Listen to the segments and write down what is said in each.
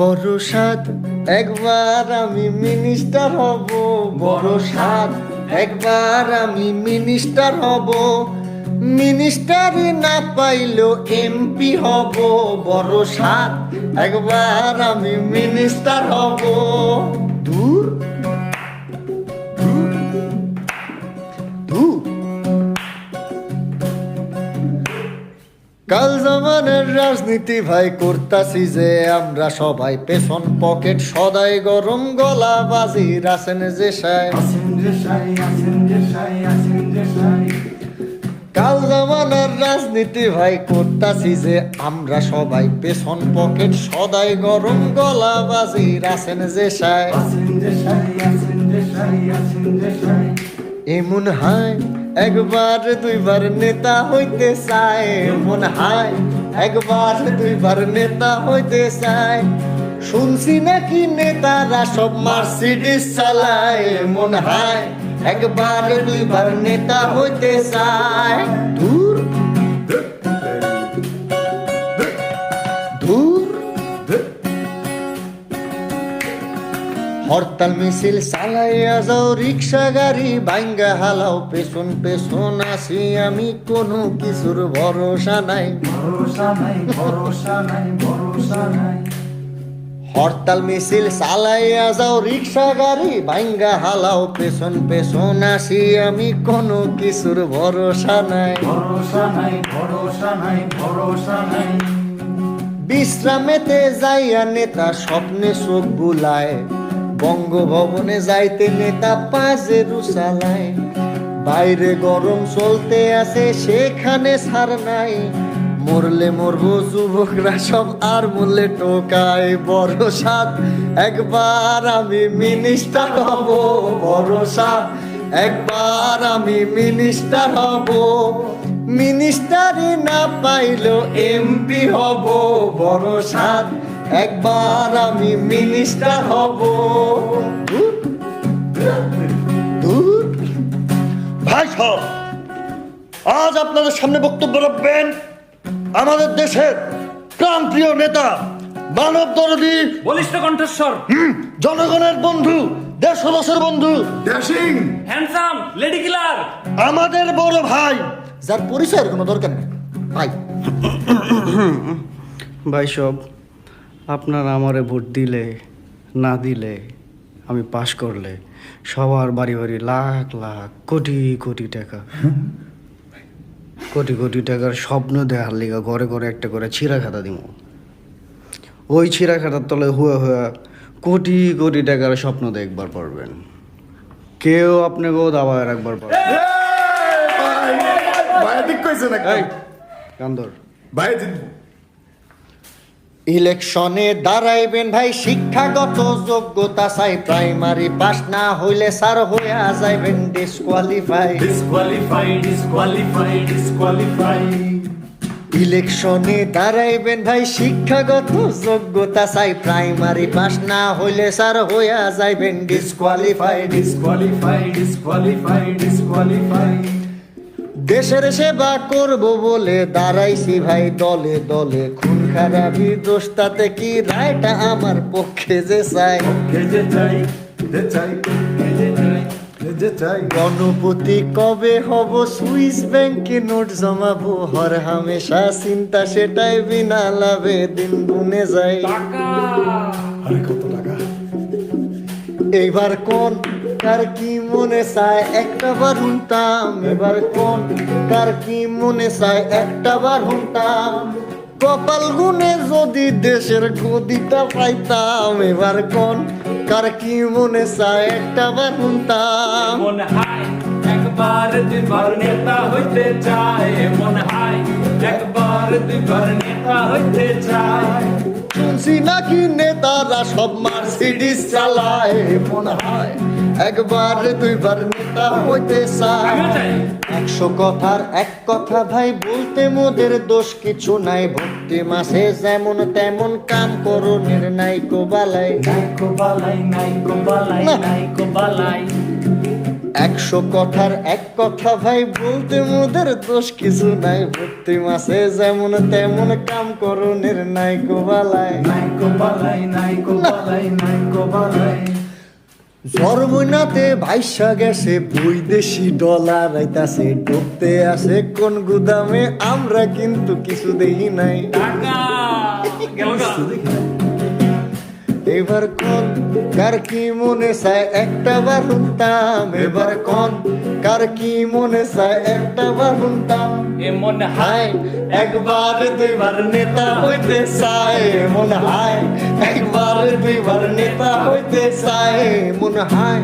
বড় সাদ একবার আমি মিনিস্টার হব, বড় সাদ একবার আমি মিনিস্টার হব, মিনিস্টারই না পাইলেও এমপি হব, বড় সাদ একবার আমি মিনিস্টার হব। দূর দূর দূর কাল জামানের রাজনীতি ভাই করতাছি যে আমরা সবাই, পেছন পকেট সদাই গরম গলা বাজি রাসেন যে সাই। কাল জামানের রাজনীতি ভাই করতাছি যে আমরা সবাই, পেছন পকেট সদাই গরম গলা বাজি রাসেন যে সাই। এমন হয় একবার দুইবার নেতা হইতে চায়, এমন হয় একবার দুইবার নেতা হইতে চায়, শুনছি নাকি নেতারা সব মার্সিডিস চালায়, এমন হয় একবার দুইবার নেতা হইতে চায়। দূর দূর হরতাল মিছিল চালাইয়া যাও, রিক্সা গাড়ি ভাঙ্গা হালাও, পেছন পেছন আসি আমি, কোনো কিছুর ভরসা নাই, ভরসা নাই, ভরসা নাই, ভরসা নাই। হরতাল মিছিল চালাইয়া যাও, রিক্সা গাড়ি ভাঙ্গা হালাও, পেছন পেছন আসি আমি, কোনো কিছুর ভরসা নাই, ভরসা নাই, ভরসা নাই, ভরসা নাই। বিশ্রামেতে যাইয়া নেতা স্বপ্নে চোখ বুলায়, বঙ্গভবনে যাইতে নেতা পাজেরু চালায়, বাইরে গরম চলতে আছে সেখানে ছাড় নাই, মরলে মরবো যুবকরা সব আর মূল্যে টোকায়, বড় সাদ একবার আমি মিনিস্টার হব, বড় সাদ একবার আমি মিনিস্টার হব, মিনিস্টারই না পাইলেও এমপি হব, বড় সাদ একবার আমি মিনিস্টার হব। দূর ভাই সাহেব, আজ আপনাদের সামনে বক্তব্য রাখবেন আমাদের দেশের প্রাণপ্রিয় নেতা, মানব দরদী, বলিষ্ঠ কণ্ঠস্বর, জনগণের বন্ধু, দেশবাসীর বন্ধু, ড্যাশিং, হ্যান্ডসাম, লেডি কিলার, আমাদের বড় ভাই, যার পরিচয়ের কোনো দরকার নেই ভাই। ভাই সব আপনারা আমারে ভোট দিলে না দিলে, আমি পাশ করলে সবার বাড়ি বাড়ি লাখ লাখ কোটি কোটি টাকা, কোটি কোটি টাকার স্বপ্ন দেখার লিগা ঘরে ঘরে একটা করে ছিঁড়া খাতা দিব, ওই ছিঁড়া খাতার তলে হুয়া হুয়া কোটি কোটি টাকার স্বপ্ন দেখবার পারবেন, কেউ আপনাকেও দাবায় রাখবার পারবেন। ভাই ঠিক কইছেন এই কান্দর ভাই। ইলেকশনে দাঁড়াইবেন ভাই, শিক্ষাগত যোগ্যতা চাই, প্রাইমারি পাস না হইলে স্যার হইয়া যাইবেন ডিসকোয়ালিফাই, ডিসকোয়ালিফাই, ডিসকোয়ালিফাই, ডিসকোয়ালিফাই। ইলেকশনে দাঁড়াইবেন ভাই, শিক্ষাগত যোগ্যতা চাই, প্রাইমারি পাস না হইলে স্যার হইয়া যাইবেন ডিসকোয়ালিফাই, ডিসকোয়ালিফাই, ডিসকোয়ালিফাই, ডিসকোয়ালিফাই। দেশের সেবা করব বলে দাঁড়াইছি ভাই দলে দলে, খুন খারাপি দোষ তাতে কি, রায়টা আমার পক্ষে যে চাই, যে চাই, যে চাই, যে চাই, যে চাই। গণপতি কবে হব, সুইস ব্যাংকে নোট জমাবো, হর হামেশা চিন্তা সেটাই, বিনা লাভে দিন গুনে যায়। টাকা, আরে কত টাকা। এইবার কোন কার কি মনে চায় একটা বার হুনতাম, এবার কোন কার কি মনে চায় একটা বার হুনতাম, কপাল গুনে যদি দেশের গদিটা পাইতাম, এবার কোন কার কি মনে চায় একটা বার হুনতাম। মনে হয় একবার দুইবার নেতা হইতে চায়, মনে হয় একবার দুইবার নেতা হইতে চায়, শুনছি নাকি নেতারা সব মার্সিডিস চালায়, মনে হয় একবার দুইবার নেতা হইতে চায়। আমিও চাই। 100 কথার এক কথা ভাই, বলতে মোদের দোষ কিছু নাই, ভক্তি মাসে যেমন তেমন কাম করণের নাইকো বালাই, নাইকো বালাই, নাইকো বালাই, না। নাইকো বালাই। 100 কথার এক কথা ভাই, বলতে মোদের দোষ কিছু নাই। প্রতি মাসে যেমন তেমন কাম করণের নাই কোবালায়। নাইকো বালাই নাইকো বালাই নাইকো বালাই জর্মনাতে ভাইসা গেছে বৈদেশি ডলার আইতাছে, ঢুকতে আসে কোন গুদামে, আমরা কিন্তু কিছু দেখি নাই। টাকা গেল গা। এবার কোন কার কি মনে চায় একটা বার শুনতাম, এবার কোন কার কি মনে চায় একটা বার শুনতাম। এমন হাই হায় একবার দুইবার নেতা হইতে চায়, মনে হয় একবার দুইবার নেতা হইতে চায়, মনে হয়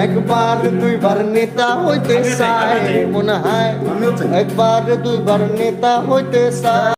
একবার দুইবার নেতা হইতে চায়, মনে হয় আমিও চাই। একবার দুইবার নেতা হইতে চায়।